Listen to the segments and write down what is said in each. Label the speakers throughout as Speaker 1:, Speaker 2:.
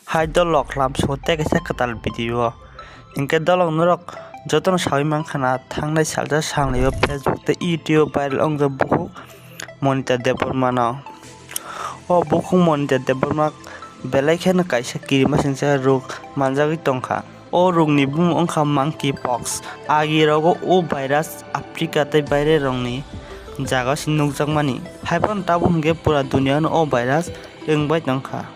Speaker 1: hai dolok lam sote kaisa katal video inke dolok norok jotono sawi mankhana thangnai salja sanglio Facebook te YouTube viral ongja Bukhuk Manita Debbarma no o Bukhuk Manita Debbarma Belaino Kaisa Kiri Masingsa rok manjagui tongkha o rokni bum ongkha monkeypox agi rogo o virus Africa tei baire rongni jaga sinukjakmani haibon tabuk hingke pura dunia no o virus wngbai tongkha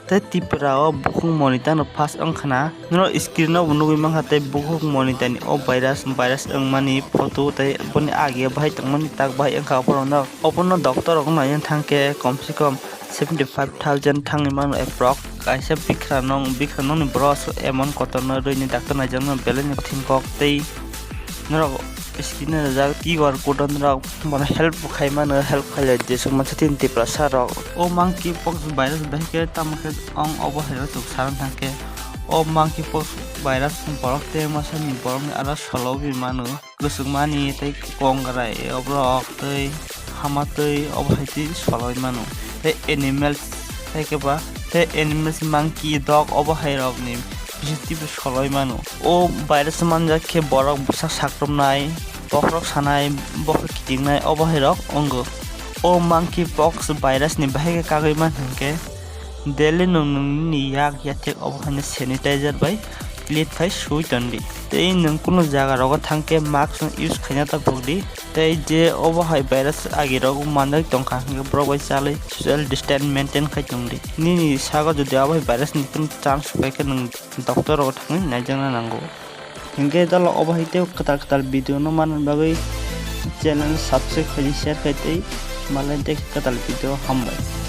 Speaker 1: tei Tiprajwk Bukhuk Manita no first ongkhana no screen no nugui mangkha tei Bukhuk Manita ni o virus wngmani photo tei boni agi bahai tongmani tak bahai ongkha oporno doctor rok naina thangke komse kom 75,000 thangni mano approx kaisa bikranong ni bros emon Kotor no roini doctor Naijakna Bgui thingkok tei norok screen no jak QR code rok bono help khaimano help khaile jesuk mansa tin Tiprajwk rok o monkeypox virus bahike tamke ong obo hero tuk saran thangke o monkeypox virus borok te masani borok ni ara solobi mano kusukmani tei kongrai obrok tei hama tei obo haiti soloi mano tei animals taikeba tei animals monkey dog obo hairok ni bisitibo soloi mano o virus manjak khe borok busak sakromnai bokrok sanai bokrok kitingnai obo hairok ongo o monkeypox virus ni bahike kagoi manhunke Belaino ni yak yatek obo haine sanitizer bai plate pai sui tondi tei nung kuno jaga rogo thangke mask use khaina ta bogdi tei je obo hai virus agi rogo manjak tongkha hingke borok bai chalai social distance maintain khai tongdi nini sago jodi obo hai virus ni kun chance paike nung doctor rok thangi naijakna nango hingke dalo obo haite katal video no manan bagui channel subscribe khai share khai tei malai katal video Hambai।